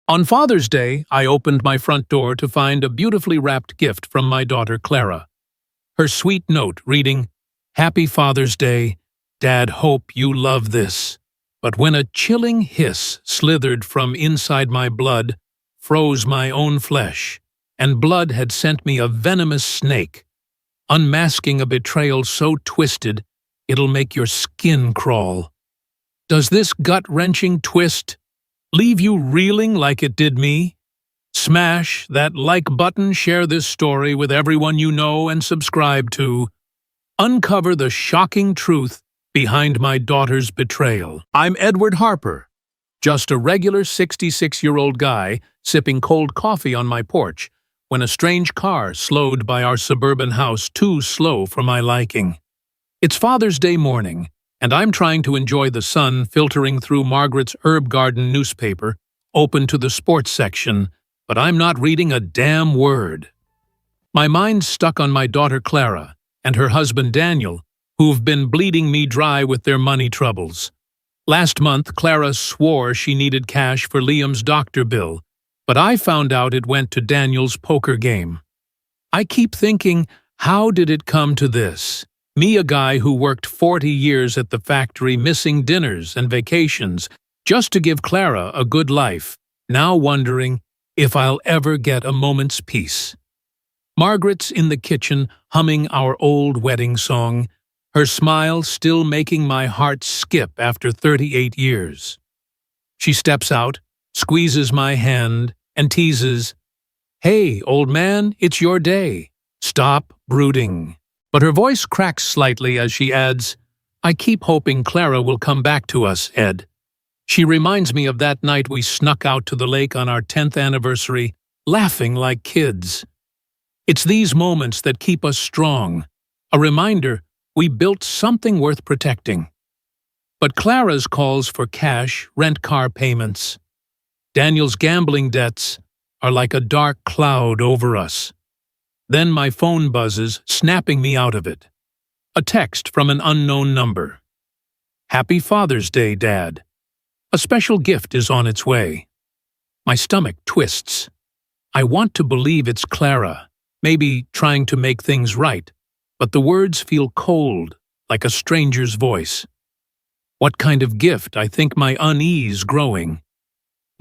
On Father's Day, I opened my front door to find a beautifully wrapped gift from my daughter Clara. Her sweet note reading, "Happy Father's Day. Dad, hope you love this." But when a chilling hiss slithered from inside my blood, froze my own flesh, and blood had sent me a venomous snake, unmasking a betrayal so twisted it'll make your skin crawl. Does this gut-wrenching twist leave you reeling like it did me? Smash that like button, share this story with everyone you know, and subscribe to uncover the shocking truth behind my daughter's betrayal. I'm Edward Harper, just a regular 66-year-old guy sipping cold coffee on my porch when a strange car slowed by our suburban house, too slow for my liking. It's Father's Day morning, and I'm trying to enjoy the sun filtering through Margaret's herb garden newspaper, open to the sports section, but I'm not reading a damn word. My mind's stuck on my daughter Clara and her husband Daniel, who've been bleeding me dry with their money troubles. Last month, Clara swore she needed cash for Liam's doctor bill, but I found out it went to Daniel's poker game. I keep thinking, how did it come to this? Me, a guy who worked 40 years at the factory, missing dinners and vacations just to give Clara a good life, now wondering if I'll ever get a moment's peace. Margaret's in the kitchen humming our old wedding song, her smile still making my heart skip after 38 years. She steps out, squeezes my hand, and teases, "Hey, old man, it's your day. Stop brooding." But her voice cracks slightly as she adds, "I keep hoping Clara will come back to us, Ed." She reminds me of that night we snuck out to the lake on our 10th anniversary, laughing like kids. It's these moments that keep us strong, a reminder we built something worth protecting. But Clara's calls for cash, rent car payments. Daniel's gambling debts are like a dark cloud over us. Then my phone buzzes, snapping me out of it. A text from an unknown number. "Happy Father's Day, Dad. A special gift is on its way." My stomach twists. I want to believe it's Clara, maybe trying to make things right, but the words feel cold, like a stranger's voice. What kind of gift? I think, my unease growing.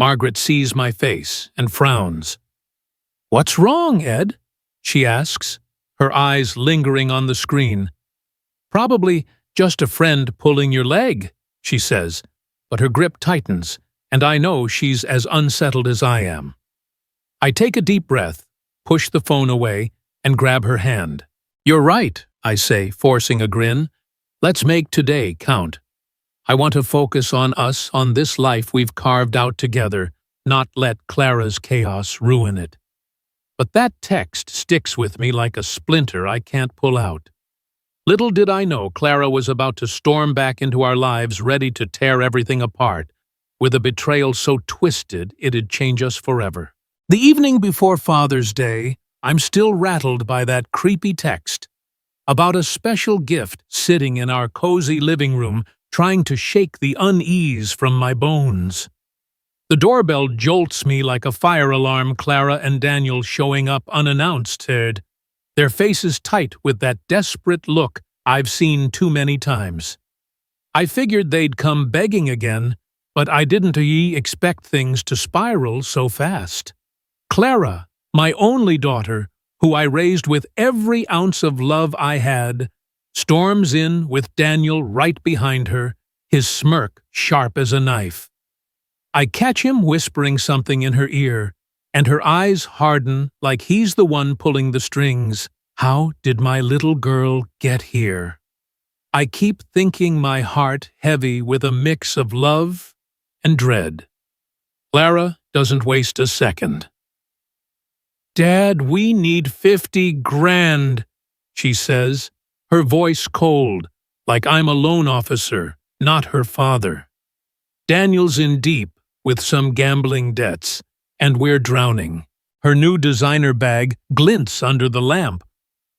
Margaret sees my face and frowns. "What's wrong, Ed?" she asks, her eyes lingering on the screen. "Probably just a friend pulling your leg," she says, but her grip tightens, and I know she's as unsettled as I am. I take a deep breath, push the phone away, and grab her hand. "You're right," I say, forcing a grin. "Let's make today count. I want to focus on us, on this life we've carved out together, not let Clara's chaos ruin it." But that text sticks with me like a splinter I can't pull out. Little did I know Clara was about to storm back into our lives, ready to tear everything apart, with a betrayal so twisted it'd change us forever. The evening before Father's Day, I'm still rattled by that creepy text about a special gift sitting in our cozy living room, trying to shake the unease from my bones. The doorbell jolts me like a fire alarm, Clara and Daniel showing up unannounced, their faces tight with that desperate look I've seen too many times. I figured they'd come begging again, but I didn't expect things to spiral so fast. Clara, my only daughter, who I raised with every ounce of love I had, storms in with Daniel right behind her, his smirk sharp as a knife. I catch him whispering something in her ear, and her eyes harden like he's the one pulling the strings. How did my little girl get here? I keep thinking, my heart heavy with a mix of love and dread. Clara doesn't waste a second. "Dad, we need 50 grand, she says, her voice cold, like I'm a loan officer, not her father. Daniel's in deep with some gambling debts, and we're drowning. Her new designer bag glints under the lamp.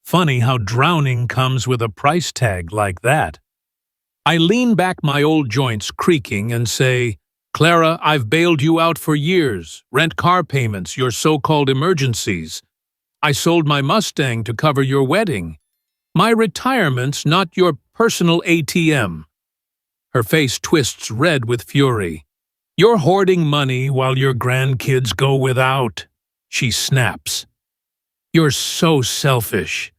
Funny how drowning comes with a price tag like that. I lean back, my old joints creaking, and say, Clara, I've bailed you out for years. Rent car payments, your so-called emergencies. I sold my Mustang to cover your wedding. My retirement's not your personal ATM. Her face twists red with fury. You're hoarding money while your grandkids go without. She snaps. You're so selfish.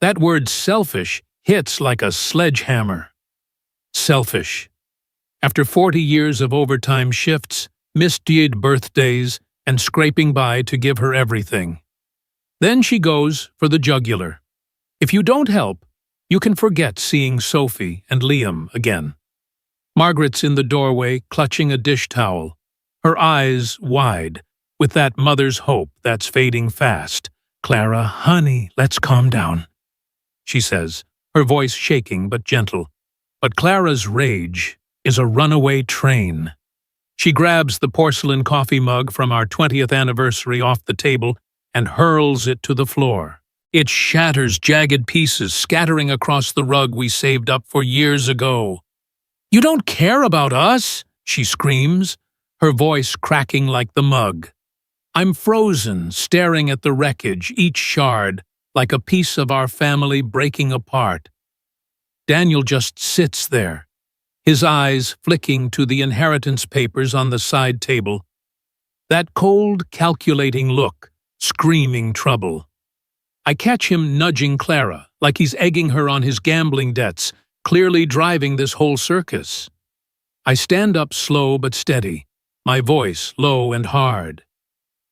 That word selfish hits like a sledgehammer. Selfish. After 40 years of overtime shifts, misdeed birthdays, and scraping by to give her everything. Then she goes for the jugular. If you don't help, you can forget seeing Sophie and Liam again. Margaret's in the doorway, clutching a dish towel, her eyes wide, with that mother's hope that's fading fast. Clara, honey, let's calm down, she says, her voice shaking but gentle. But Clara's rage is a runaway train. She grabs the porcelain coffee mug from our 20th anniversary off the table and hurls it to the floor. It shatters jagged pieces, scattering across the rug we saved up for years ago. You don't care about us, she screams, her voice cracking like the mug. I'm frozen, staring at the wreckage, each shard, like a piece of our family breaking apart. Daniel just sits there, his eyes flicking to the inheritance papers on the side table. That cold, calculating look, screaming trouble. I catch him nudging Clara, like he's egging her on his gambling debts, clearly driving this whole circus. I stand up slow but steady, my voice low and hard.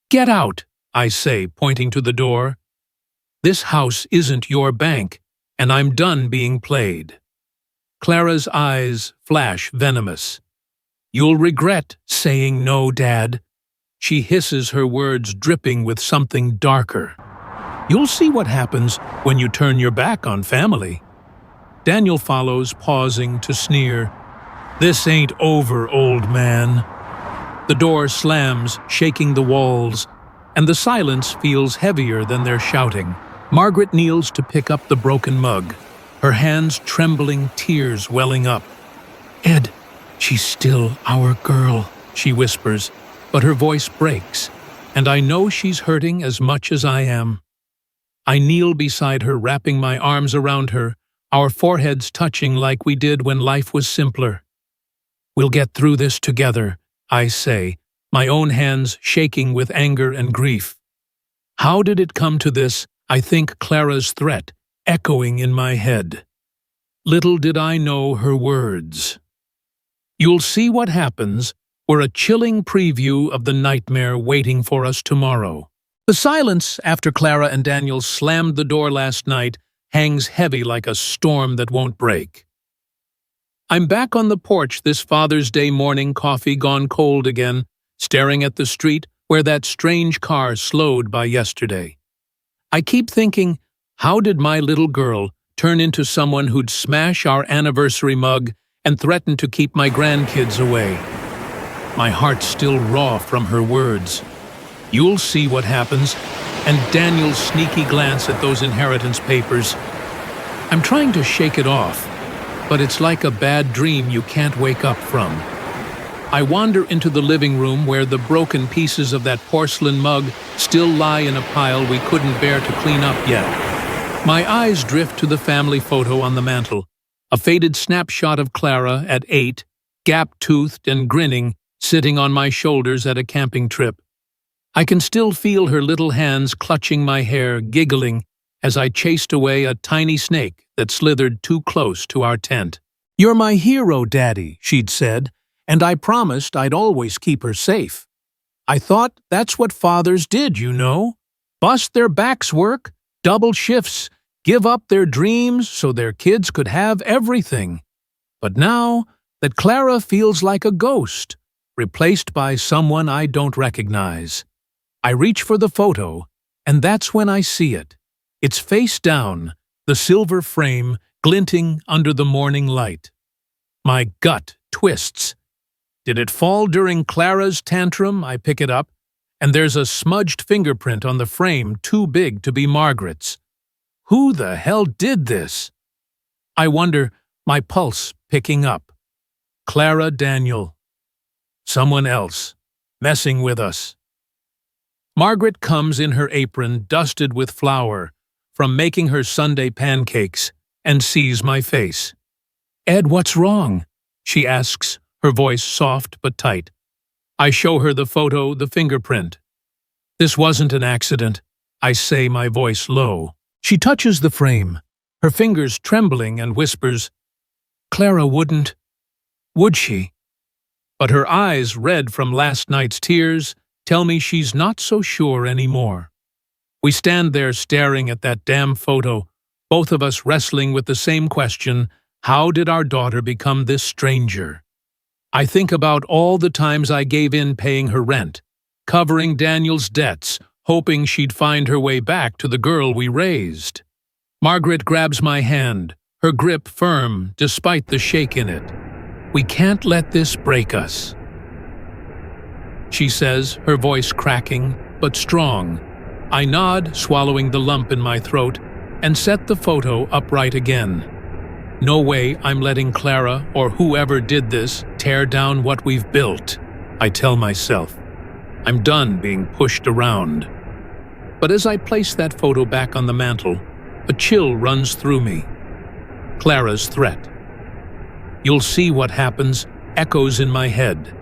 Get out, I say, pointing to the door. This house isn't your bank, and I'm done being played. Clara's eyes flash venomous. You'll regret saying no, Dad. She hisses, her words dripping with something darker. You'll see what happens when you turn your back on family. Daniel follows, pausing to sneer. This ain't over, old man. The door slams, shaking the walls, and the silence feels heavier than their shouting. Margaret kneels to pick up the broken mug, her hands trembling, tears welling up. Ed, she's still our girl, she whispers, but her voice breaks, and I know she's hurting as much as I am. I kneel beside her, wrapping my arms around her, our foreheads touching like we did when life was simpler. We'll get through this together, I say, my own hands shaking with anger and grief. How did it come to this? I think Clara's threat, echoing in my head. Little did I know her words. You'll see what happens were a chilling preview of the nightmare waiting for us tomorrow. The silence after Clara and Daniel slammed the door last night hangs heavy like a storm that won't break. I'm back on the porch this Father's Day morning, coffee gone cold again, staring at the street where that strange car slowed by yesterday. I keep thinking, how did my little girl turn into someone who'd smash our anniversary mug and threaten to keep my grandkids away? My heart's still raw from her words. You'll see what happens, and Daniel's sneaky glance at those inheritance papers. I'm trying to shake it off, but it's like a bad dream you can't wake up from. I wander into the living room where the broken pieces of that porcelain mug still lie in a pile we couldn't bear to clean up yet. My eyes drift to the family photo on the mantel, a faded snapshot of Clara at 8, gap-toothed and grinning, sitting on my shoulders at a camping trip. I can still feel her little hands clutching my hair, giggling as I chased away a tiny snake that slithered too close to our tent. You're my hero, Daddy, she'd said, and I promised I'd always keep her safe. I thought that's what fathers did, you know. Bust their backs work, double shifts, give up their dreams so their kids could have everything. But now that Clara feels like a ghost, replaced by someone I don't recognize. I reach for the photo, and that's when I see it. It's face down, the silver frame glinting under the morning light. My gut twists. Did it fall during Clara's tantrum? I pick it up, and there's a smudged fingerprint on the frame too big to be Margaret's. Who the hell did this? I wonder, my pulse picking up. Clara Daniel. Someone else, messing with us. Margaret comes in her apron dusted with flour from making her Sunday pancakes and sees my face. "Ed, what's wrong?" she asks, her voice soft but tight. I show her the photo, the fingerprint. "This wasn't an accident," I say, my voice low. She touches the frame, her fingers trembling, and whispers, "Clara wouldn't, would she?" But her eyes, red from last night's tears, tell me she's not so sure anymore. We stand there staring at that damn photo, both of us wrestling with the same question: how did our daughter become this stranger? I think about all the times I gave in paying her rent, covering Daniel's debts, hoping she'd find her way back to the girl we raised. Margaret grabs my hand, her grip firm despite the shake in it. "We can't let this break us," she says, her voice cracking but strong. I nod, swallowing the lump in my throat, and set the photo upright again. No way I'm letting Clara, or whoever did this, tear down what we've built, I tell myself. I'm done being pushed around. But as I place that photo back on the mantel, a chill runs through me. Clara's threat. "You'll see what happens," echoes in my head,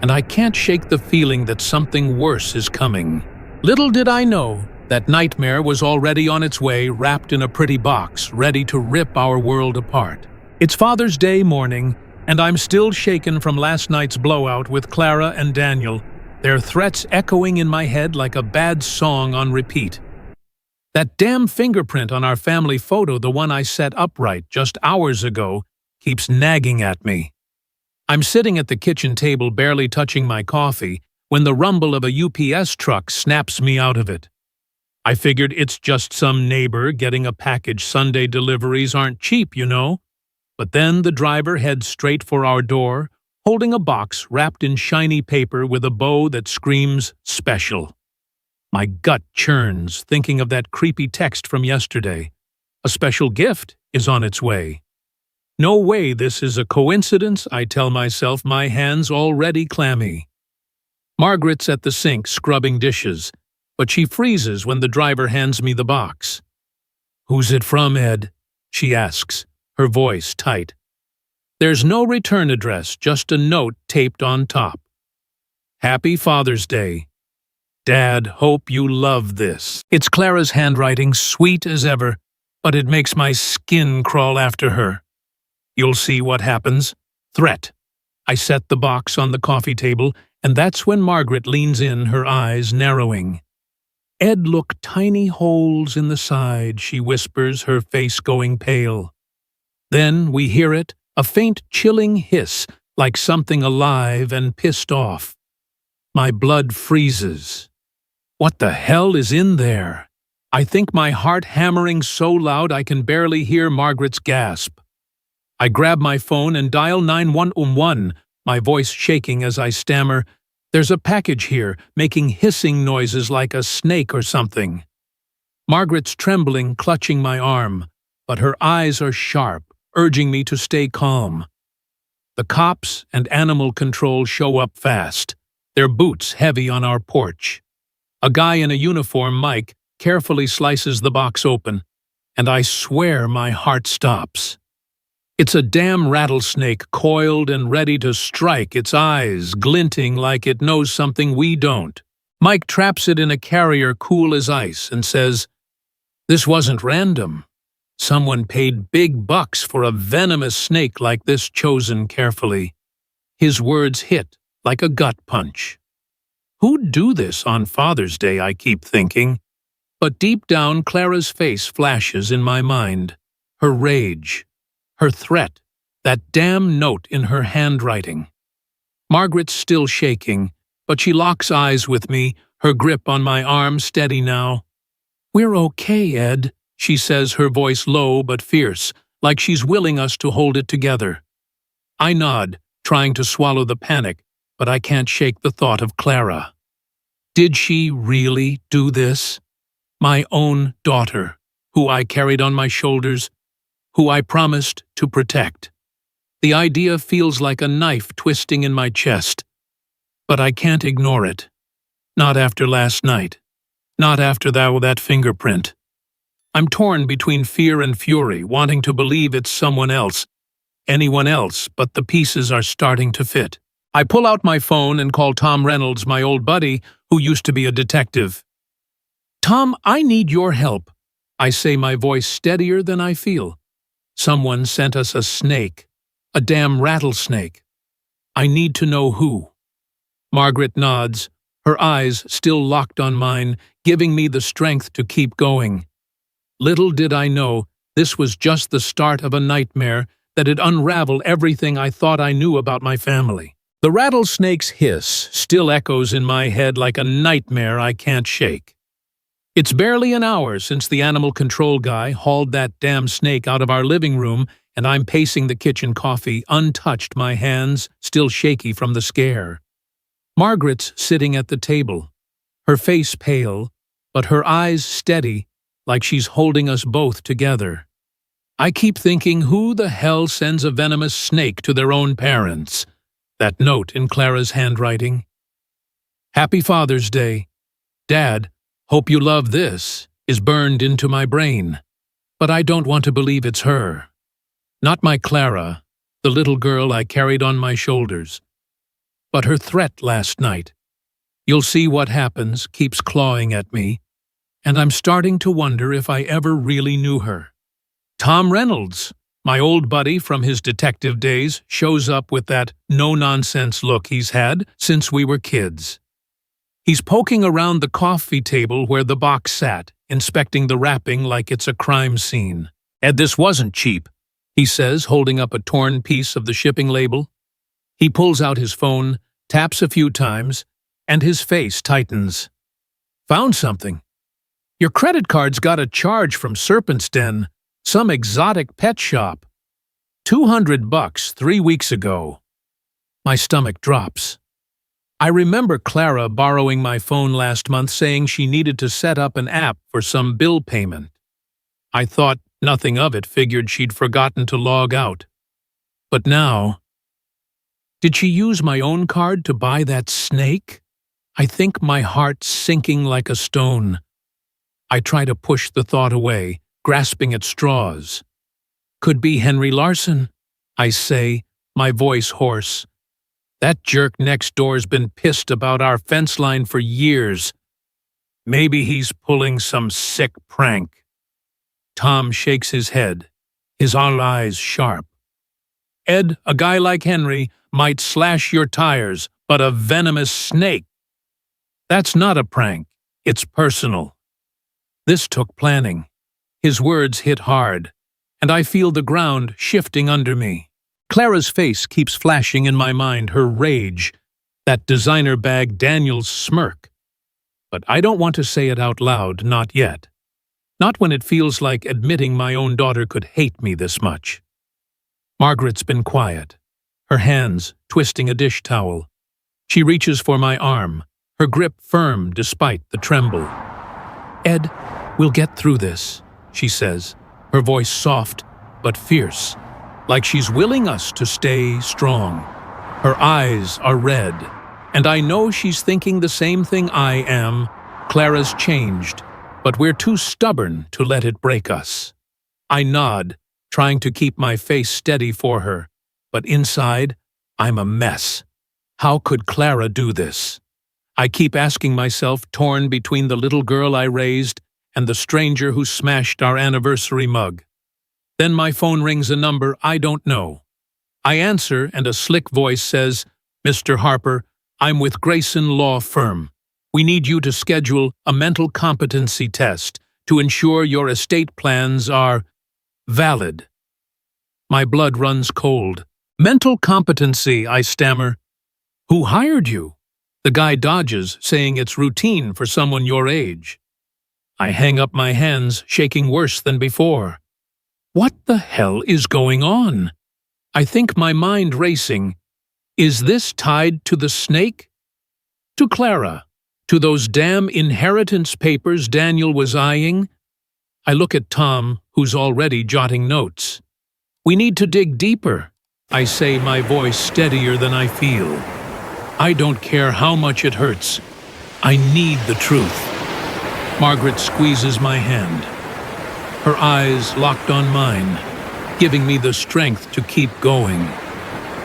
and I can't shake the feeling that something worse is coming. Little did I know that nightmare was already on its way, wrapped in a pretty box, ready to rip our world apart. It's Father's Day morning, and I'm still shaken from last night's blowout with Clara and Daniel, their threats echoing in my head like a bad song on repeat. That damn fingerprint on our family photo, the one I set upright just hours ago, keeps nagging at me. I'm sitting at the kitchen table barely touching my coffee when the rumble of a UPS truck snaps me out of it. I figured it's just some neighbor getting a package. Sunday deliveries aren't cheap, you know. But then the driver heads straight for our door, holding a box wrapped in shiny paper with a bow that screams special. My gut churns, thinking of that creepy text from yesterday. A special gift is on its way. No way this is a coincidence, I tell myself, my hands already clammy. Margaret's at the sink scrubbing dishes, but she freezes when the driver hands me the box. "Who's it from, Ed?" she asks, her voice tight. There's no return address, just a note taped on top. "Happy Father's Day. Dad, hope you love this." It's Clara's handwriting, sweet as ever, but it makes my skin crawl after her. "You'll see what happens." Threat. I set the box on the coffee table, and that's when Margaret leans in, her eyes narrowing. "Ed, look, tiny holes in the side," she whispers, her face going pale. Then we hear it, a faint chilling hiss, like something alive and pissed off. My blood freezes. What the hell is in there? I think my heart hammering so loud I can barely hear Margaret's gasp. I grab my phone and dial 911, my voice shaking as I stammer, "There's a package here, making hissing noises like a snake or something." Margaret's trembling, clutching my arm, but her eyes are sharp, urging me to stay calm. The cops and animal control show up fast, their boots heavy on our porch. A guy in a uniform, Mike, carefully slices the box open, and I swear my heart stops. It's a damn rattlesnake, coiled and ready to strike, its eyes glinting like it knows something we don't. Mike traps it in a carrier cool as ice and says, "This wasn't random. Someone paid big bucks for a venomous snake like this, chosen carefully." His words hit like a gut punch. Who'd do this on Father's Day, I keep thinking. But deep down, Clara's face flashes in my mind. Her rage. Her threat, that damn note in her handwriting. Margaret's still shaking, but she locks eyes with me, her grip on my arm steady now. "We're okay, Ed," she says, her voice low but fierce, like she's willing us to hold it together. I nod, trying to swallow the panic, but I can't shake the thought of Clara. Did she really do this? My own daughter, who I carried on my shoulders, who I promised to protect. The idea feels like a knife twisting in my chest. But I can't ignore it. Not after last night. Not after that fingerprint. I'm torn between fear and fury, wanting to believe it's someone else, anyone else, but the pieces are starting to fit. I pull out my phone and call Tom Reynolds, my old buddy, who used to be a detective. "Tom, I need your help," I say, my voice steadier than I feel. "Someone sent us a snake. A damn rattlesnake. I need to know who." Margaret nods, her eyes still locked on mine, giving me the strength to keep going. Little did I know, this was just the start of a nightmare that'd unravel everything I thought I knew about my family. The rattlesnake's hiss still echoes in my head like a nightmare I can't shake. It's barely an hour since the animal control guy hauled that damn snake out of our living room, and I'm pacing the kitchen coffee, untouched, my hands still shaky from the scare. Margaret's sitting at the table, her face pale, but her eyes steady, like she's holding us both together. I keep thinking, who the hell sends a venomous snake to their own parents? That note in Clara's handwriting. "Happy Father's Day. Dad, hope you love this," is burned into my brain. But I don't want to believe it's her. Not my Clara, the little girl I carried on my shoulders. But her threat last night. "You'll see what happens," keeps clawing at me, and I'm starting to wonder if I ever really knew her. Tom Reynolds, my old buddy from his detective days, shows up with that no-nonsense look he's had since we were kids. He's poking around the coffee table where the box sat, inspecting the wrapping like it's a crime scene. "Ed, this wasn't cheap," he says, holding up a torn piece of the shipping label. He pulls out his phone, taps a few times, and his face tightens. "Found something. Your credit card's got a charge from Serpent's Den, some exotic pet shop. $200 3 weeks ago." My stomach drops. I remember Clara borrowing my phone last month, saying she needed to set up an app for some bill payment. I thought nothing of it, figured she'd forgotten to log out. But now... Did she use my own card to buy that snake? I think my heart's sinking like a stone. I try to push the thought away, grasping at straws. "Could be Henry Larson," I say, my voice hoarse. "That jerk next door's been pissed about our fence line for years. Maybe he's pulling some sick prank." Tom shakes his head, his eyes sharp. "Ed, a guy like Henry might slash your tires, but a venomous snake. That's not a prank, it's personal." This took planning. His words hit hard, and I feel the ground shifting under me. Clara's face keeps flashing in my mind, her rage, that designer bag Daniel's smirk. But I don't want to say it out loud, not yet. Not when it feels like admitting my own daughter could hate me this much. Margaret's been quiet, her hands twisting a dish towel. She reaches for my arm, her grip firm despite the tremble. "Ed, we'll get through this," she says, her voice soft but fierce, like she's willing us to stay strong. Her eyes are red, and I know she's thinking the same thing I am. Clara's changed, but we're too stubborn to let it break us. I nod, trying to keep my face steady for her, but inside, I'm a mess. How could Clara do this? I keep asking myself, torn between the little girl I raised and the stranger who smashed our anniversary mug. Then my phone rings a number I don't know. I answer, and a slick voice says, "Mr. Harper, I'm with Grayson Law Firm. We need you to schedule a mental competency test to ensure your estate plans are valid." My blood runs cold. "Mental competency," I stammer. "Who hired you?" The guy dodges, saying it's routine for someone your age. I hang up my hands, shaking worse than before. What the hell is going on? I think, my mind racing. Is this tied to the snake? To Clara? To those damn inheritance papers Daniel was eyeing? I look at Tom, who's already jotting notes. "We need to dig deeper," I say, my voice steadier than I feel. I don't care how much it hurts. I need the truth. Margaret squeezes my hand. Her eyes locked on mine, giving me the strength to keep going.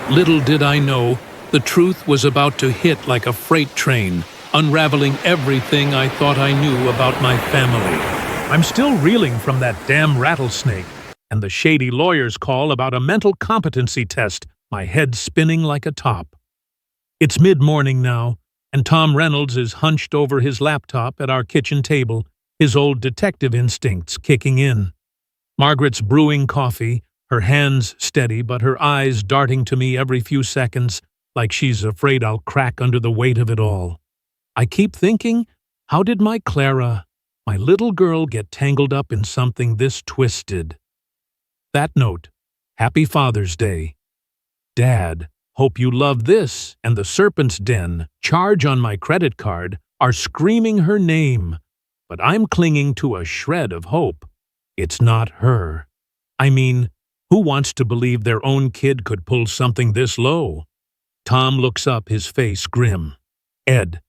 Little did I know, the truth was about to hit like a freight train, unraveling everything I thought I knew about my family. I'm still reeling from that damn rattlesnake and the shady lawyer's call about a mental competency test, my head spinning like a top. It's mid-morning now, and Tom Reynolds is hunched over his laptop at our kitchen table, his old detective instincts kicking in. Margaret's brewing coffee, her hands steady but her eyes darting to me every few seconds, like she's afraid I'll crack under the weight of it all. I keep thinking, how did my Clara, my little girl, get tangled up in something this twisted? That note, Happy Father's Day. Dad, hope you love this, and the Serpent's Den, charge on my credit card, are screaming her name. But I'm clinging to a shred of hope. It's not her. I mean, who wants to believe their own kid could pull something this low? Tom looks up, his face grim. Ed.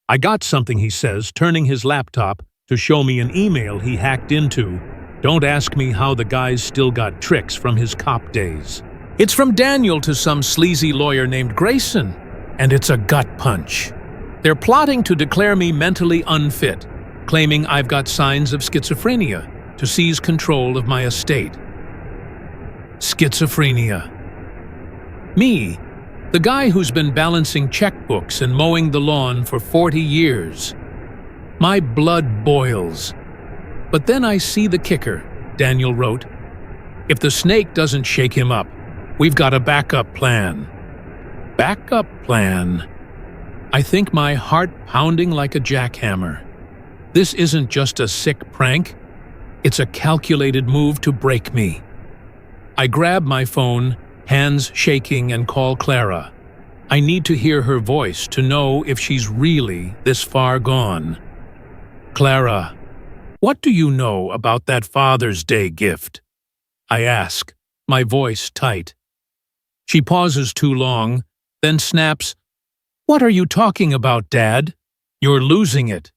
I got something, he says, turning his laptop to show me an email he hacked into. Don't ask me how the guy's still got tricks from his cop days. It's from Daniel to some sleazy lawyer named Grayson, and it's a gut punch. They're plotting to declare me mentally unfit, claiming I've got signs of schizophrenia, to seize control of my estate. Schizophrenia. Me, the guy who's been balancing checkbooks and mowing the lawn for 40 years. My blood boils. But then I see the kicker, Daniel wrote. If the snake doesn't shake him up, we've got a backup plan. Backup plan? I think my heart pounding like a jackhammer. This isn't just a sick prank. It's a calculated move to break me. I grab my phone, hands shaking, and call Clara. I need to hear her voice to know if she's really this far gone. Clara, what do you know about that Father's Day gift? I ask, my voice tight. She pauses too long, then snaps, What are you talking about, Dad? You're losing it.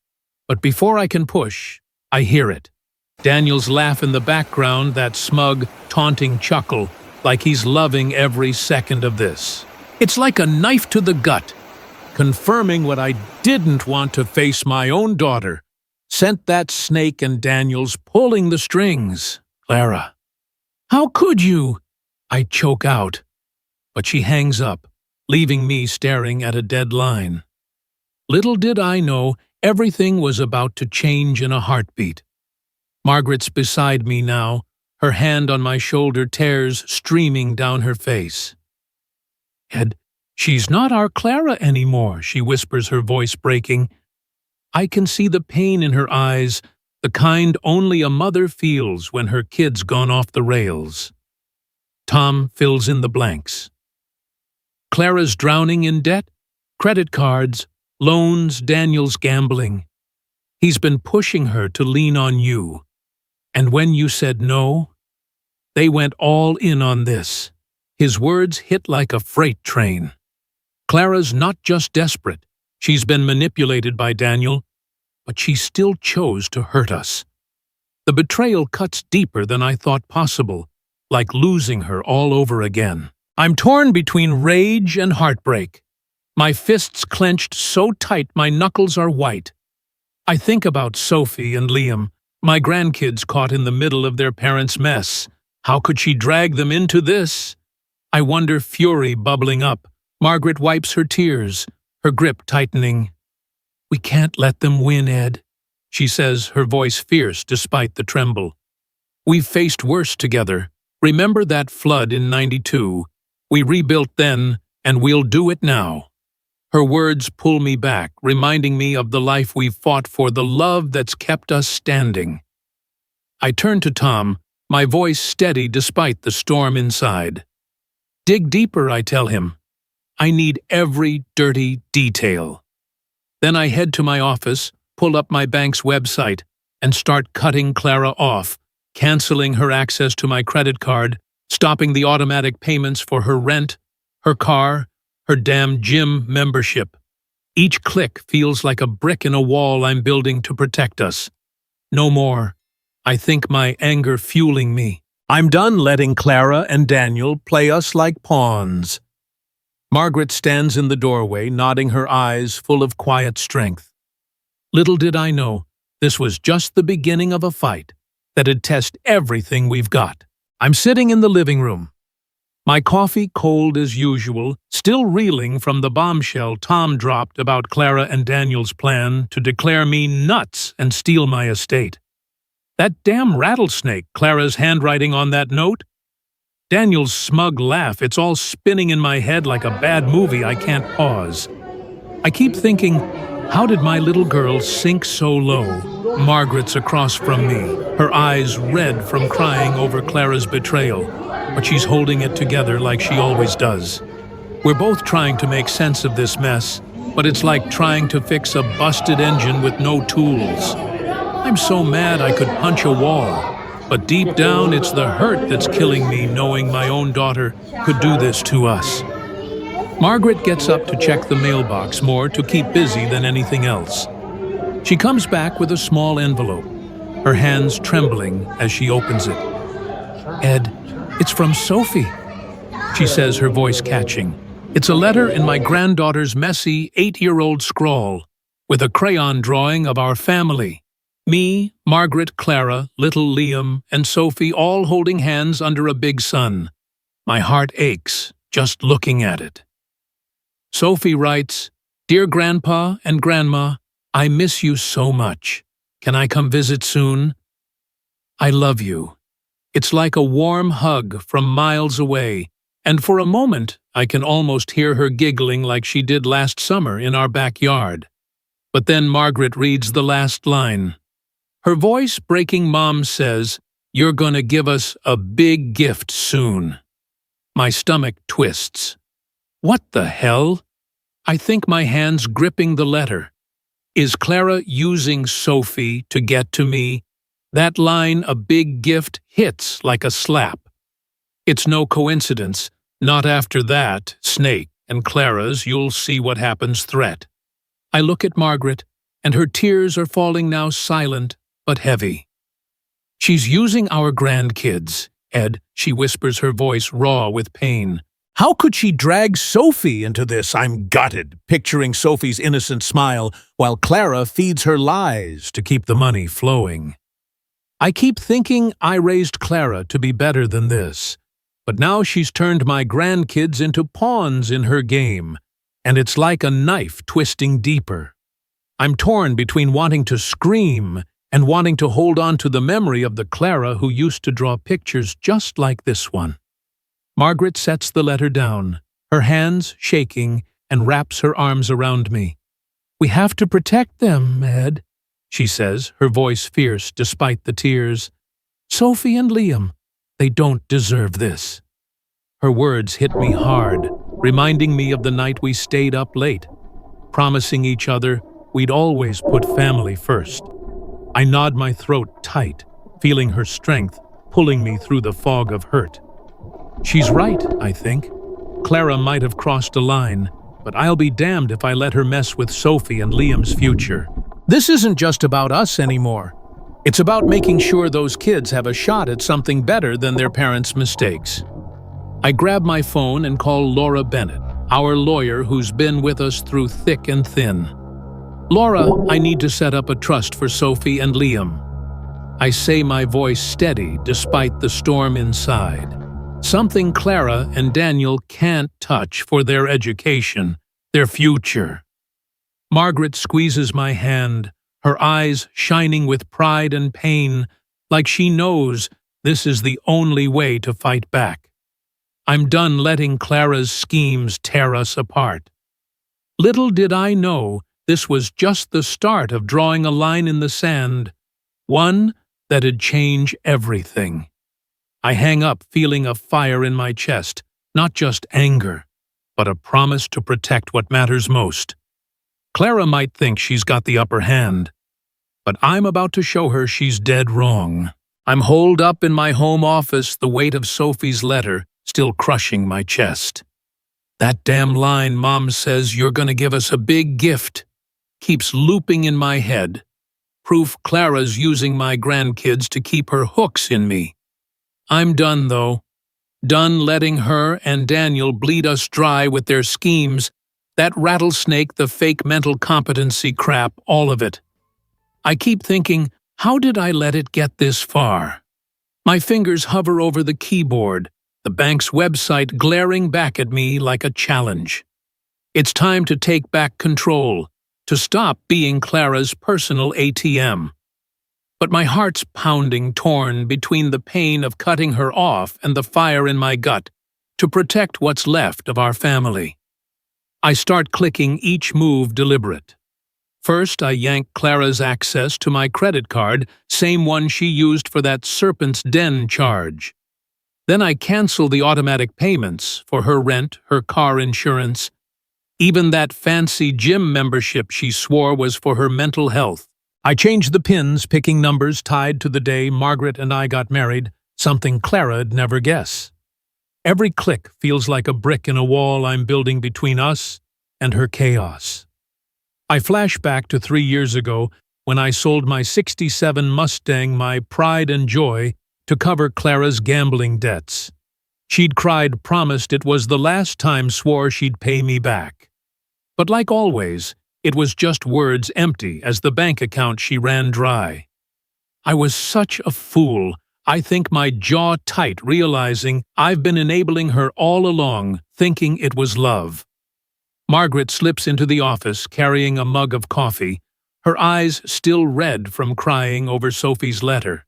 But before I can push, I hear it. Daniel's laugh in the background, that smug, taunting chuckle, like he's loving every second of this. It's like a knife to the gut, confirming what I didn't want to face my own daughter. Sent that snake and Daniel's pulling the strings. Clara. How could you? I choke out. But she hangs up, leaving me staring at a dead line. Little did I know, everything was about to change in a heartbeat. Margaret's beside me now, her hand on my shoulder, tears streaming down her face. Ed, she's not our Clara anymore, she whispers, her voice breaking. I can see the pain in her eyes, the kind only a mother feels when her kid's gone off the rails. Tom fills in the blanks. Clara's drowning in debt, credit cards, loans, Daniel's gambling. He's been pushing her to lean on you. And when you said no, they went all in on this. His words hit like a freight train. Clara's not just desperate. She's been manipulated by Daniel, but she still chose to hurt us. The betrayal cuts deeper than I thought possible, like losing her all over again. I'm torn between rage and heartbreak. My fists clenched so tight my knuckles are white. I think about Sophie and Liam, my grandkids caught in the middle of their parents' mess. How could she drag them into this? I wonder, fury bubbling up. Margaret wipes her tears, her grip tightening. We can't let them win, Ed, she says, her voice fierce despite the tremble. We've faced worse together. Remember that flood in '92? We rebuilt then, and we'll do it now. Her words pull me back, reminding me of the life we've fought for, the love that's kept us standing. I turn to Tom, my voice steady despite the storm inside. Dig deeper, I tell him. I need every dirty detail. Then I head to my office, pull up my bank's website, and start cutting Clara off, canceling her access to my credit card, stopping the automatic payments for her rent, her car, her damn gym membership. Each click feels like a brick in a wall I'm building to protect us. No more. I think my anger fueling me. I'm done letting Clara and Daniel play us like pawns. Margaret stands in the doorway, nodding her eyes full of quiet strength. Little did I know, this was just the beginning of a fight that'd test everything we've got. I'm sitting in the living room, my coffee cold as usual, still reeling from the bombshell Tom dropped about Clara and Daniel's plan to declare me nuts and steal my estate. That damn rattlesnake, Clara's handwriting on that note? Daniel's smug laugh, it's all spinning in my head like a bad movie I can't pause. I keep thinking, how did my little girl sink so low? Margaret's across from me, her eyes red from crying over Clara's betrayal, but she's holding it together like she always does. We're both trying to make sense of this mess, but it's like trying to fix a busted engine with no tools. I'm so mad I could punch a wall, but deep down it's the hurt that's killing me knowing my own daughter could do this to us. Margaret gets up to check the mailbox more to keep busy than anything else. She comes back with a small envelope, her hands trembling as she opens it. Ed, it's from Sophie, she says, her voice catching. It's a letter in my granddaughter's messy 8-year-old scrawl, with a crayon drawing of our family. Me, Margaret, Clara, little Liam, and Sophie all holding hands under a big sun. My heart aches just looking at it. Sophie writes, Dear Grandpa and Grandma, I miss you so much. Can I come visit soon? I love you. It's like a warm hug from miles away, and for a moment I can almost hear her giggling like she did last summer in our backyard. But then Margaret reads the last line. Her voice breaking mom says, You're gonna give us a big gift soon. My stomach twists. What the hell? I think my hand's gripping the letter. Is Clara using Sophie to get to me? That line, a big gift, hits like a slap. It's no coincidence, not after that, Snake and Clara's you'll see what happens threat. I look at Margaret, and her tears are falling now silent but heavy. She's using our grandkids, Ed, she whispers, her voice raw with pain. How could she drag Sophie into this? I'm gutted, picturing Sophie's innocent smile while Clara feeds her lies to keep the money flowing. I keep thinking I raised Clara to be better than this, but now she's turned my grandkids into pawns in her game, and it's like a knife twisting deeper. I'm torn between wanting to scream and wanting to hold on to the memory of the Clara who used to draw pictures just like this one. Margaret sets the letter down, her hands shaking, and wraps her arms around me. We have to protect them, Ed, she says, her voice fierce despite the tears. Sophie and Liam, they don't deserve this. Her words hit me hard, reminding me of the night we stayed up late, promising each other we'd always put family first. I nod my throat tight, feeling her strength pulling me through the fog of hurt. She's right, I think. Clara might have crossed a line, but I'll be damned if I let her mess with Sophie and Liam's future. This isn't just about us anymore. It's about making sure those kids have a shot at something better than their parents' mistakes. I grab my phone and call Laura Bennett, our lawyer who's been with us through thick and thin. Laura, I need to set up a trust for Sophie and Liam. I say, my voice steady despite the storm inside. Something Clara and Daniel can't touch for their education, their future. Margaret squeezes my hand, her eyes shining with pride and pain, like she knows this is the only way to fight back. I'm done letting Clara's schemes tear us apart. Little did I know this was just the start of drawing a line in the sand, one that'd change everything. I hang up feeling a fire in my chest, not just anger, but a promise to protect what matters most. Clara might think she's got the upper hand, but I'm about to show her she's dead wrong. I'm holed up in my home office, the weight of Sophie's letter still crushing my chest. That damn line Mom says you're gonna give us a big gift keeps looping in my head. Proof Clara's using my grandkids to keep her hooks in me. I'm done, though. Done letting her and Daniel bleed us dry with their schemes. That rattlesnake, the fake mental competency crap, all of it. I keep thinking, how did I let it get this far? My fingers hover over the keyboard, the bank's website glaring back at me like a challenge. It's time to take back control, to stop being Clara's personal ATM. But my heart's pounding, torn between the pain of cutting her off and the fire in my gut to protect what's left of our family. I start clicking each move deliberate. First, I yank Clara's access to my credit card, same one she used for that Serpent's Den charge. Then I cancel the automatic payments for her rent, her car insurance, even that fancy gym membership she swore was for her mental health. I changed the pins, picking numbers tied to the day Margaret and I got married, something Clara'd never guess. Every click feels like a brick in a wall I'm building between us and her chaos. I flash back to 3 years ago when I sold my '67 Mustang, my pride and joy, to cover Clara's gambling debts. She'd cried, promised it was the last time, swore she'd pay me back. But like always, it was just words, empty as the bank account she ran dry. I was such a fool. I think my jaw tight, realizing I've been enabling her all along, thinking it was love. Margaret slips into the office carrying a mug of coffee, her eyes still red from crying over Sophie's letter.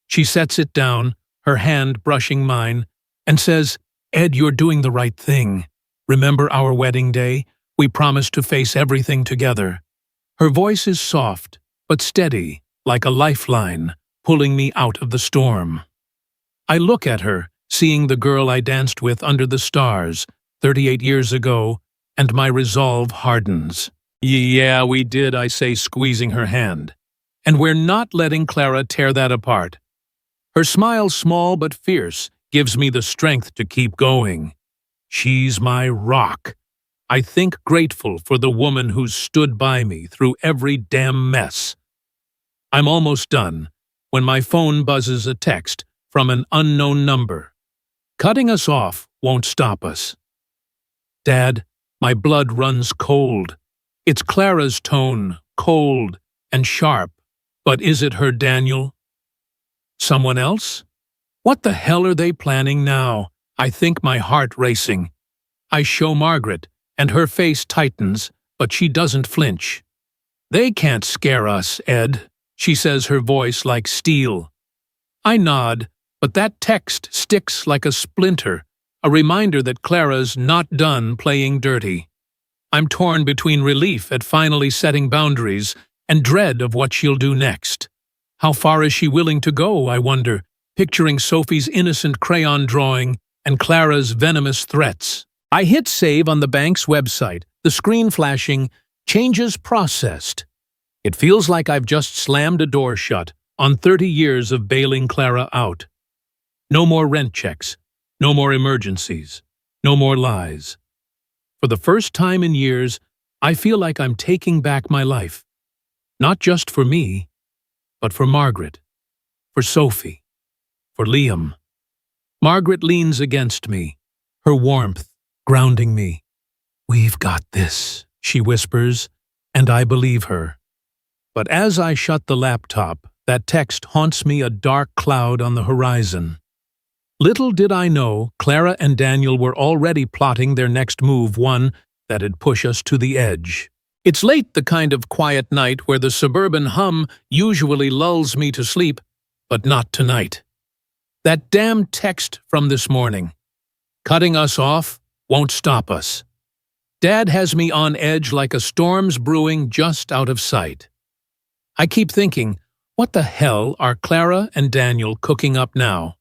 She sets it down, her hand brushing mine, and says, "Ed, you're doing the right thing. Remember our wedding day? We promised to face everything together." Her voice is soft, but steady, like a lifeline, pulling me out of the storm. I look at her, seeing the girl I danced with under the stars 38 years ago, and my resolve hardens. "Yeah, we did," I say, squeezing her hand. "And we're not letting Clara tear that apart." Her smile, small but fierce, gives me the strength to keep going. She's my rock. I think grateful for the woman who's stood by me through every damn mess. I'm almost done when my phone buzzes a text from an unknown number. Cutting us off won't stop us. Dad, my blood runs cold. It's Clara's tone, cold and sharp. But is it her Daniel? Someone else? What the hell are they planning now? I think, my heart racing. I show Margaret, and her face tightens, but she doesn't flinch. "They can't scare us, Ed," she says, her voice like steel. I nod, but that text sticks like a splinter, a reminder that Clara's not done playing dirty. I'm torn between relief at finally setting boundaries and dread of what she'll do next. How far is she willing to go, I wonder, picturing Sophie's innocent crayon drawing and Clara's venomous threats. I hit save on the bank's website, the screen flashing, "Changes processed." It feels like I've just slammed a door shut on 30 years of bailing Clara out. No more rent checks, no more emergencies, no more lies. For the first time in years, I feel like I'm taking back my life. Not just for me, but for Margaret, for Sophie, for Liam. Margaret leans against me, her warmth grounding me. "We've got this," she whispers, and I believe her. But as I shut the laptop, that text haunts me, a dark cloud on the horizon. Little did I know, Clara and Daniel were already plotting their next move, one that'd push us to the edge. It's late, the kind of quiet night where the suburban hum usually lulls me to sleep, but not tonight. That damn text from this morning. Cutting us off won't stop us. Dad has me on edge like a storm's brewing just out of sight. I keep thinking, what the hell are Clara and Daniel cooking up now?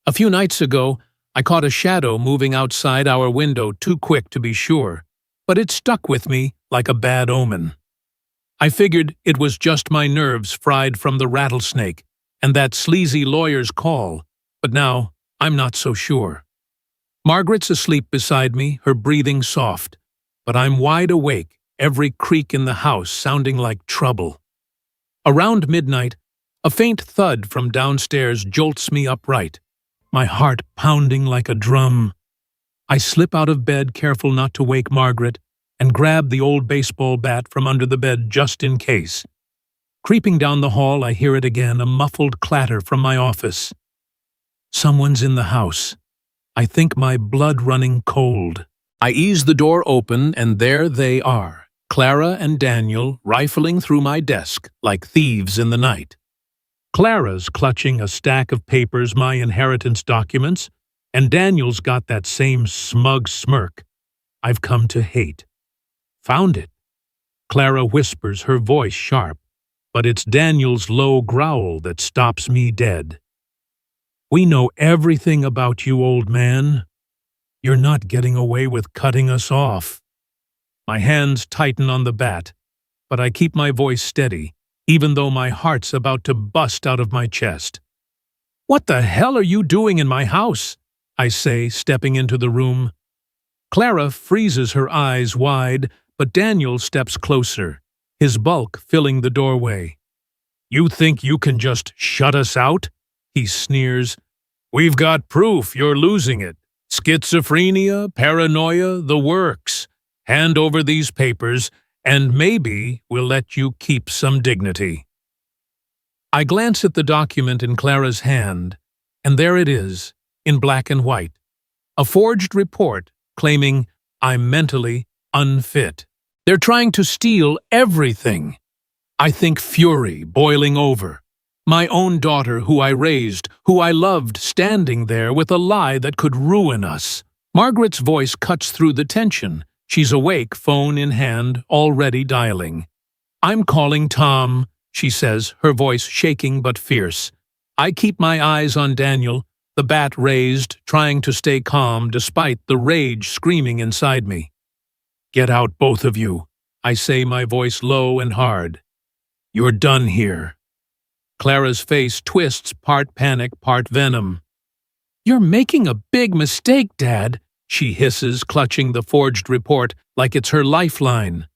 A few nights ago, I caught a shadow moving outside our window, too quick to be sure, but it stuck with me like a bad omen. I figured it was just my nerves fried from the rattlesnake and that sleazy lawyer's call, but now I'm not so sure. Margaret's asleep beside me, her breathing soft, but I'm wide awake, every creak in the house sounding like trouble. Around midnight, a faint thud from downstairs jolts me upright, my heart pounding like a drum. I slip out of bed, careful not to wake Margaret, and grab the old baseball bat from under the bed just in case. Creeping down the hall, I hear it again, a muffled clatter from my office. Someone's in the house. I think my blood running cold. I ease the door open, and there they are, Clara and Daniel rifling through my desk like thieves in the night. Clara's clutching a stack of papers, my inheritance documents, and Daniel's got that same smug smirk I've come to hate. Found it. Clara whispers, her voice sharp, but it's Daniel's low growl that stops me dead. We know everything about you, old man. You're not getting away with cutting us off. My hands tighten on the bat, but I keep my voice steady, even though my heart's about to bust out of my chest. What the hell are you doing in my house? I say, stepping into the room. Clara freezes her eyes wide, but Daniel steps closer, his bulk filling the doorway. You think you can just shut us out? He sneers. We've got proof you're losing it. Schizophrenia, paranoia, the works. Hand over these papers, and maybe we'll let you keep some dignity. I glance at the document in Clara's hand, and there it is, in black and white. A forged report claiming I'm mentally unfit. They're trying to steal everything. I think fury boiling over. My own daughter, who I raised, who I loved, standing there with a lie that could ruin us. Margaret's voice cuts through the tension. She's awake, phone in hand, already dialing. I'm calling Tom, she says, her voice shaking but fierce. I keep my eyes on Daniel, the bat raised, trying to stay calm despite the rage screaming inside me. Get out, both of you, I say, my voice low and hard. You're done here. Clara's face twists, part panic, part venom. You're making a big mistake, Dad, she hisses, clutching the forged report like it's her lifeline.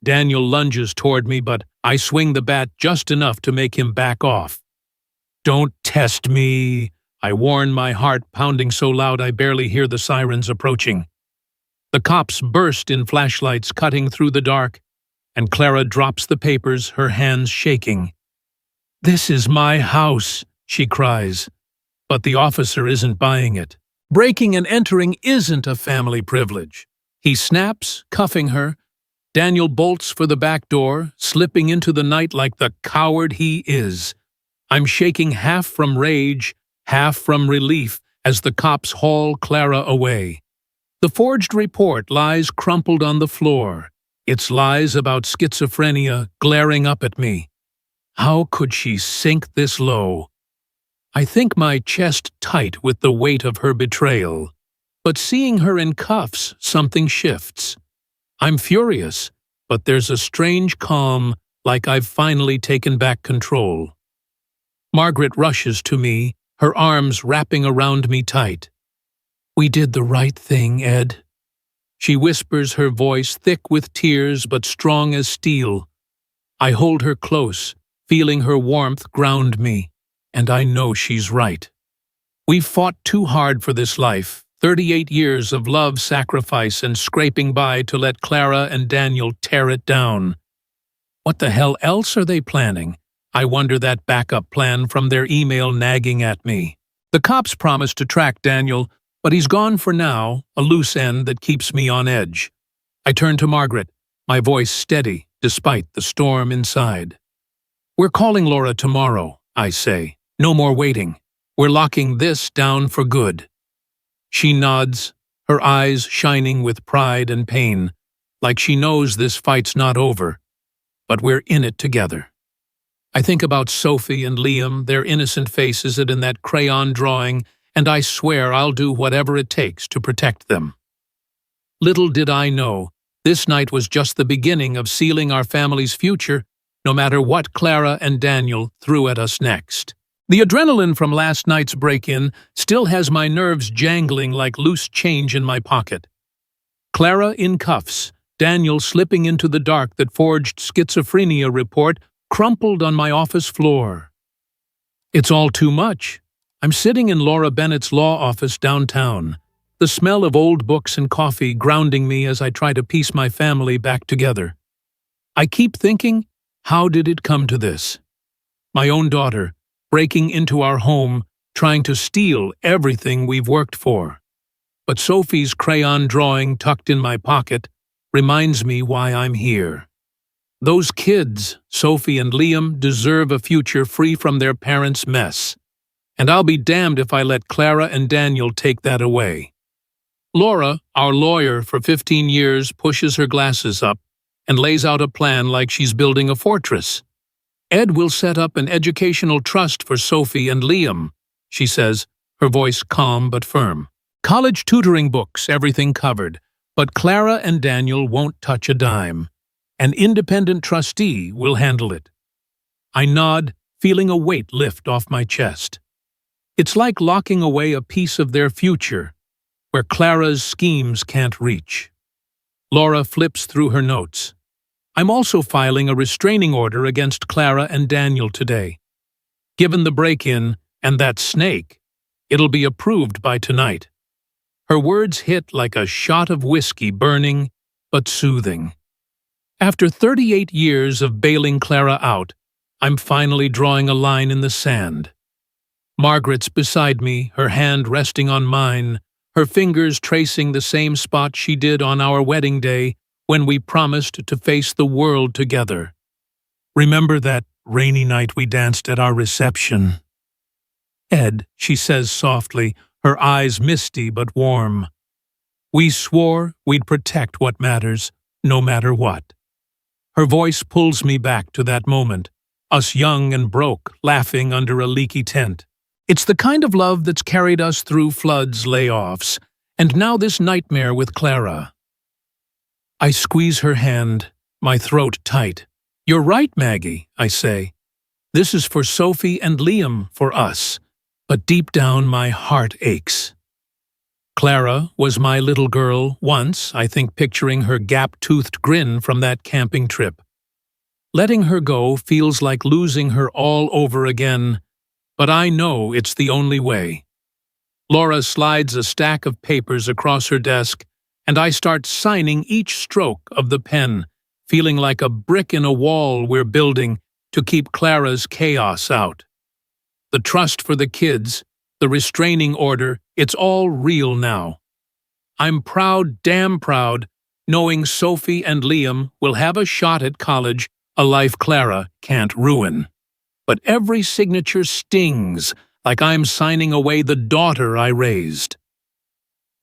Daniel lunges toward me, but I swing the bat just enough to make him back off. Don't test me, I warn, my heart pounding so loud I barely hear the sirens approaching. The cops burst in flashlights, cutting through the dark, and Clara drops the papers, her hands shaking. This is my house, she cries, but the officer isn't buying it. Breaking and entering isn't a family privilege. He snaps, cuffing her. Daniel bolts for the back door, slipping into the night like the coward he is. I'm shaking half from rage, half from relief as the cops haul Clara away. The forged report lies crumpled on the floor, its lies about schizophrenia glaring up at me. How could she sink this low? I think my chest tight with the weight of her betrayal. But seeing her in cuffs, something shifts. I'm furious, but there's a strange calm, like I've finally taken back control. Margaret rushes to me, her arms wrapping around me tight. We did the right thing, Ed. She whispers, her voice thick with tears but strong as steel. I hold her close, feeling her warmth ground me, and I know she's right. We've fought too hard for this life, 38 years of love, sacrifice, and scraping by to let Clara and Daniel tear it down. What the hell else are they planning? I wonder, that backup plan from their email nagging at me. The cops promised to track Daniel, but he's gone for now, a loose end that keeps me on edge. I turn to Margaret, my voice steady despite the storm inside. We're calling Laura tomorrow, I say. No more waiting. We're locking this down for good. She nods, her eyes shining with pride and pain, like she knows this fight's not over, but we're in it together. I think about Sophie and Liam, their innocent faces in that crayon drawing, and I swear I'll do whatever it takes to protect them. Little did I know, this night was just the beginning of sealing our family's future, no matter what Clara and Daniel threw at us next. The adrenaline from last night's break-in still has my nerves jangling like loose change in my pocket. Clara in cuffs, Daniel slipping into the dark that forged schizophrenia report crumpled on my office floor. It's all too much. I'm sitting in Laura Bennett's law office downtown, the smell of old books and coffee grounding me as I try to piece my family back together. I keep thinking, how did it come to this? My own daughter, breaking into our home, trying to steal everything we've worked for. But Sophie's crayon drawing tucked in my pocket reminds me why I'm here. Those kids, Sophie and Liam, deserve a future free from their parents' mess. And I'll be damned if I let Clara and Daniel take that away. Laura, our lawyer for 15 years, pushes her glasses up and lays out a plan like she's building a fortress. Ed will set up an educational trust for Sophie and Liam, she says, her voice calm but firm. College tutoring books, everything covered, but Clara and Daniel won't touch a dime. An independent trustee will handle it. I nod, feeling a weight lift off my chest. It's like locking away a piece of their future, where Clara's schemes can't reach. Laura flips through her notes. I'm also filing a restraining order against Clara and Daniel today. Given the break-in and that snake, it'll be approved by tonight. Her words hit like a shot of whiskey, burning but soothing. After 38 years of bailing Clara out, I'm finally drawing a line in the sand. Margaret's beside me, her hand resting on mine, her fingers tracing the same spot she did on our wedding day when we promised to face the world together. Remember that rainy night we danced at our reception? Ed, she says softly, her eyes misty but warm. We swore we'd protect what matters, no matter what. Her voice pulls me back to that moment, us young and broke, laughing under a leaky tent. It's the kind of love that's carried us through floods, layoffs, and now this nightmare with Clara. I squeeze her hand, my throat tight. You're right, Maggie, I say. This is for Sophie and Liam, for us, but deep down my heart aches. Clara was my little girl once, I think, picturing her gap-toothed grin from that camping trip. Letting her go feels like losing her all over again, but I know it's the only way. Laura slides a stack of papers across her desk, and I start signing each stroke of the pen, feeling like a brick in a wall we're building to keep Clara's chaos out. The trust for the kids, the restraining order, it's all real now. I'm proud, damn proud, knowing Sophie and Liam will have a shot at college, a life Clara can't ruin. But every signature stings, like I'm signing away the daughter I raised.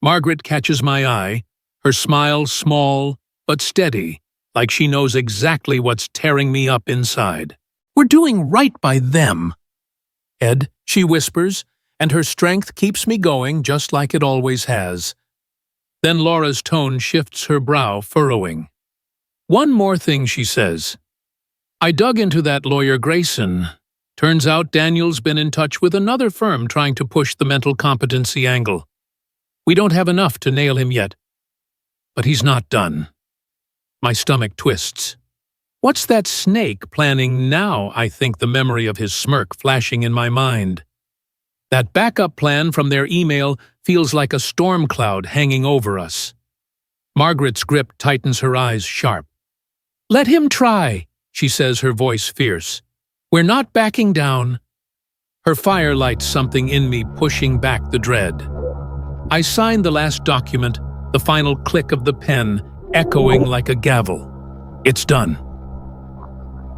Margaret catches my eye, her smile small but steady, like she knows exactly what's tearing me up inside. We're doing right by them. Ed, she whispers, and her strength keeps me going just like it always has. Then Laura's tone shifts, her brow furrowing. One more thing, she says. I dug into that lawyer Grayson. Turns out Daniel's been in touch with another firm trying to push the mental competency angle. We don't have enough to nail him yet. But he's not done. My stomach twists. What's that snake planning now? I think, the memory of his smirk flashing in my mind. That backup plan from their email feels like a storm cloud hanging over us. Margaret's grip tightens, her eyes sharp. Let him try, she says, her voice fierce. We're not backing down. Her fire lights something in me, pushing back the dread. I sign the last document, the final click of the pen echoing like a gavel. It's done.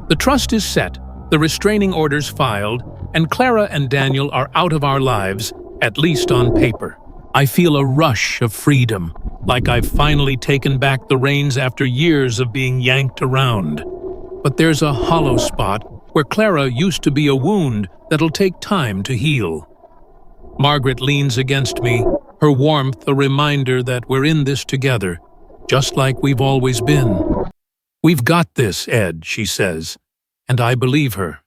The trust is set, the restraining orders filed, and Clara and Daniel are out of our lives, at least on paper. I feel a rush of freedom, like I've finally taken back the reins after years of being yanked around. But there's a hollow spot where Clara used to be, a wound that'll take time to heal. Margaret leans against me, her warmth a reminder that we're in this together, just like we've always been. We've got this, Ed, she says, and I believe her.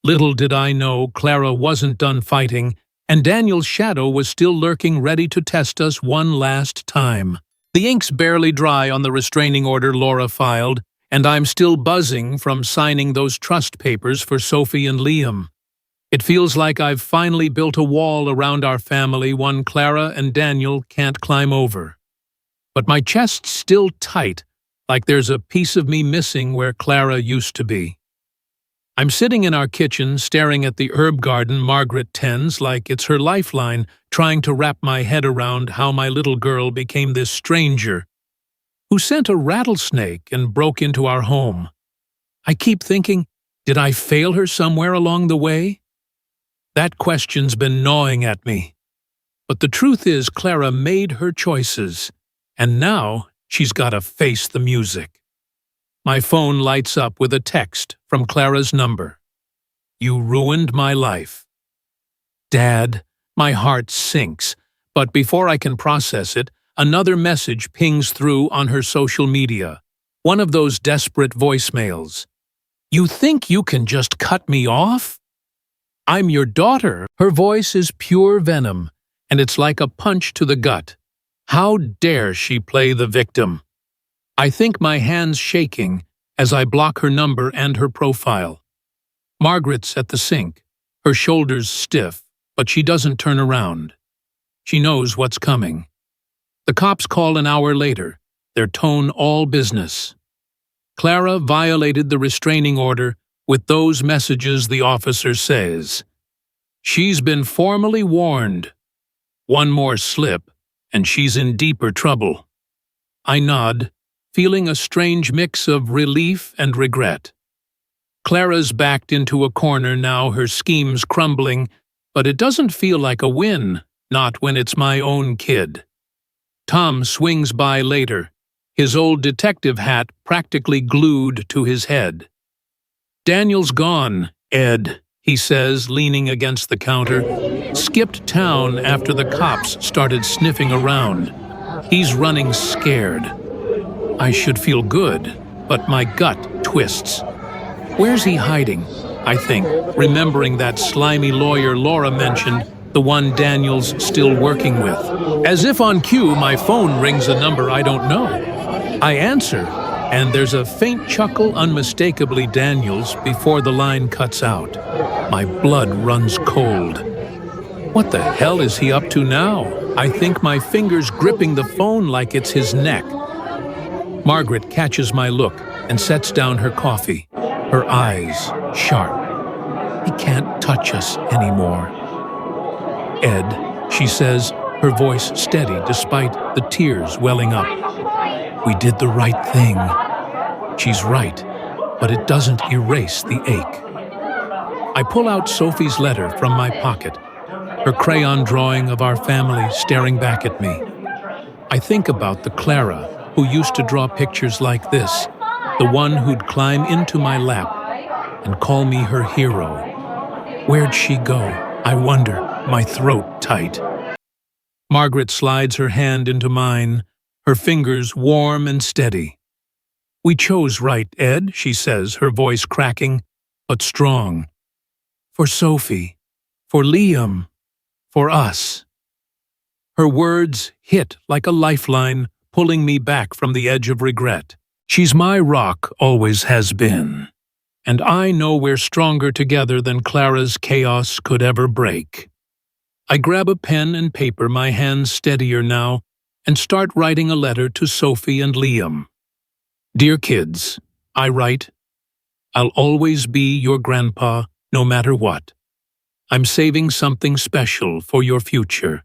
Little did I know Clara wasn't done fighting, and Daniel's shadow was still lurking ready to test us one last time. The ink's barely dry on the restraining order Laura filed, and I'm still buzzing from signing those trust papers for Sophie and Liam. It feels like I've finally built a wall around our family, one Clara and Daniel can't climb over. But my chest's still tight, like there's a piece of me missing where Clara used to be. I'm sitting in our kitchen staring at the herb garden Margaret tends like it's her lifeline, trying to wrap my head around how my little girl became this stranger who sent a rattlesnake and broke into our home. I keep thinking, did I fail her somewhere along the way? That question's been gnawing at me. But the truth is Clara made her choices, and now she's got to face the music. My phone lights up with a text from Clara's number. "You ruined my life." Dad, my heart sinks, but before I can process it, another message pings through on her social media, one of those desperate voicemails. "You think you can just cut me off? I'm your daughter." Her voice is pure venom, and it's like a punch to the gut. How dare she play the victim? I think my hands shaking as I block her number and her profile. Margaret's at the sink, her shoulders stiff, but she doesn't turn around. She knows what's coming. The cops call an hour later, their tone all business. Clara violated the restraining order with those messages, the officer says. She's been formally warned. One more slip, and she's in deeper trouble. I nod, feeling a strange mix of relief and regret. Clara's backed into a corner now, her scheme's crumbling, but it doesn't feel like a win, not when it's my own kid. Tom swings by later, his old detective hat practically glued to his head. "Daniel's gone, Ed," he says, leaning against the counter. "Skipped town after the cops started sniffing around. He's running scared." I should feel good, but my gut twists. Where's he hiding? I think, remembering that slimy lawyer Laura mentioned, the one Daniel's still working with. As if on cue, my phone rings a number I don't know. I answer, and there's a faint chuckle, unmistakably Daniel's, before the line cuts out. My blood runs cold. What the hell is he up to now? I think, my fingers gripping the phone like it's his neck. Margaret catches my look and sets down her coffee, her eyes sharp. He can't touch us anymore. "Ed," she says, her voice steady despite the tears welling up. "We did the right thing." She's right, but it doesn't erase the ache. I pull out Sophie's letter from my pocket, her crayon drawing of our family staring back at me. I think about the Clara who used to draw pictures like this, the one who'd climb into my lap and call me her hero. Where'd she go? I wonder, my throat tight. Margaret slides her hand into mine, her fingers warm and steady. "We chose right, Ed," she says, her voice cracking, but strong. "For Sophie, for Liam, for us." Her words hit like a lifeline, pulling me back from the edge of regret. She's my rock, always has been. And I know we're stronger together than Clara's chaos could ever break. I grab a pen and paper, my hands steadier now, and start writing a letter to Sophie and Liam. "Dear kids," I write, "I'll always be your grandpa, no matter what. I'm saving something special for your future.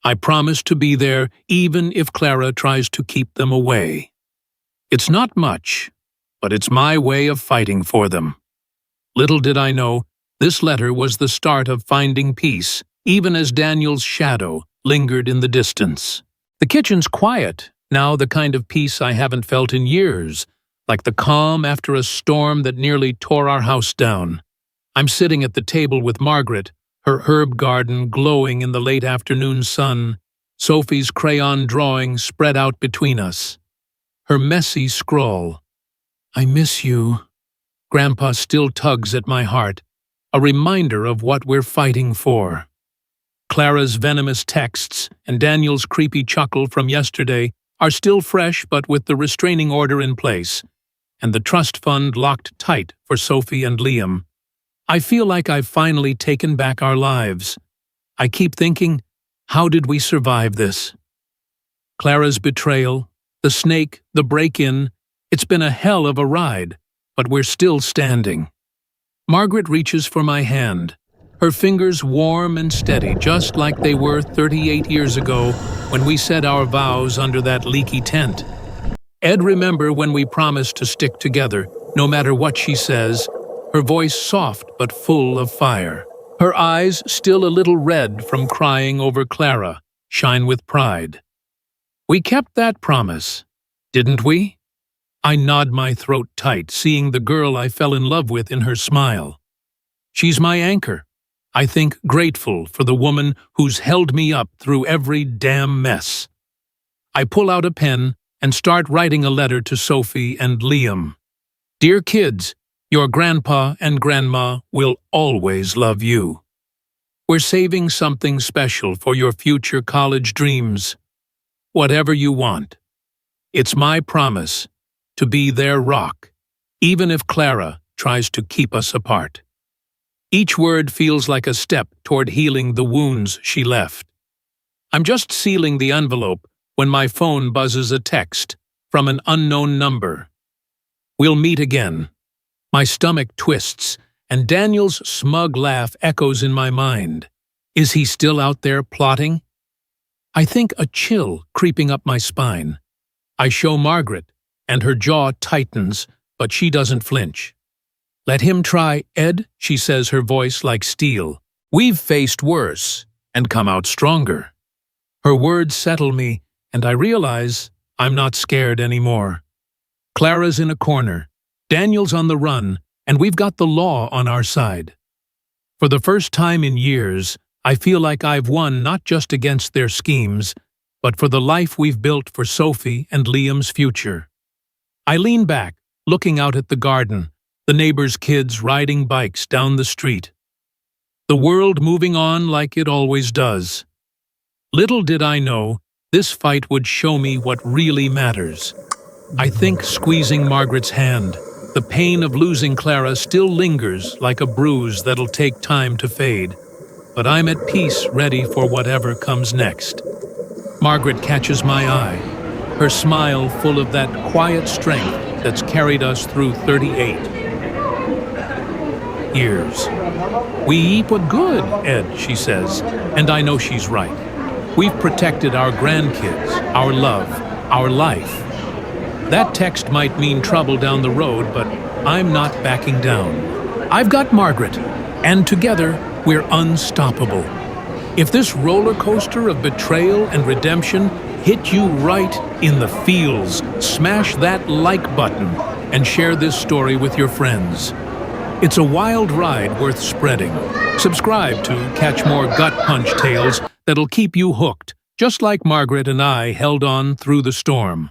I promise to be there even if Clara tries to keep them away. It's not much, but it's my way of fighting for them." Little did I know, this letter was the start of finding peace, even as Daniel's shadow lingered in the distance. The kitchen's quiet, now, the kind of peace I haven't felt in years, like the calm after a storm that nearly tore our house down. I'm sitting at the table with Margaret, her herb garden glowing in the late afternoon sun, Sophie's crayon drawing spread out between us. Her messy scrawl, "I miss you." Grandpa still tugs at my heart, a reminder of what we're fighting for. Clara's venomous texts and Daniel's creepy chuckle from yesterday are still fresh but with the restraining order in place, and the trust fund locked tight for Sophie and Liam. I feel like I've finally taken back our lives. I keep thinking, how did we survive this? Clara's betrayal, the snake, the break-in, it's been a hell of a ride, but we're still standing. Margaret reaches for my hand, her fingers warm and steady, just like they were 38 years ago when we said our vows under that leaky tent. Ed, remember when we promised to stick together, no matter what she says, her voice soft but full of fire. Her eyes, still a little red from crying over Clara, shine with pride. We kept that promise, didn't we? I nod my throat tight, seeing the girl I fell in love with in her smile. She's my anchor. I think grateful for the woman who's held me up through every damn mess. I pull out a pen and start writing a letter to Sophie and Liam. Dear kids, your grandpa and grandma will always love you. We're saving something special for your future college dreams. Whatever you want. It's my promise to be their rock, even if Clara tries to keep us apart. Each word feels like a step toward healing the wounds she left. I'm just sealing the envelope when my phone buzzes a text from an unknown number. We'll meet again. My stomach twists, and Daniel's smug laugh echoes in my mind. Is he still out there plotting? I think a chill creeping up my spine. I show Margaret, and her jaw tightens, but she doesn't flinch. Let him try, Ed, she says, her voice like steel. We've faced worse and come out stronger. Her words settle me, and I realize I'm not scared anymore. Clara's in a corner, Daniel's on the run, and we've got the law on our side. For the first time in years, I feel like I've won not just against their schemes, but for the life we've built for Sophie and Liam's future. I lean back, looking out at the garden, the neighbors' kids riding bikes down the street. The world moving on like it always does. Little did I know, this fight would show me what really matters. I think squeezing Margaret's hand, the pain of losing Clara still lingers like a bruise that'll take time to fade. But I'm at peace, ready for whatever comes next. Margaret catches my eye, her smile full of that quiet strength that's carried us through 38 years. We eat what good, Ed, she says, and I know she's right. We've protected our grandkids, our love, our life. That text might mean trouble down the road, but I'm not backing down. I've got Margaret, and together we're unstoppable. If this roller coaster of betrayal and redemption hit you right in the feels, smash that like button and share this story with your friends. It's a wild ride worth spreading. Subscribe to catch more gut punch tales that'll keep you hooked, just like Margaret and I held on through the storm.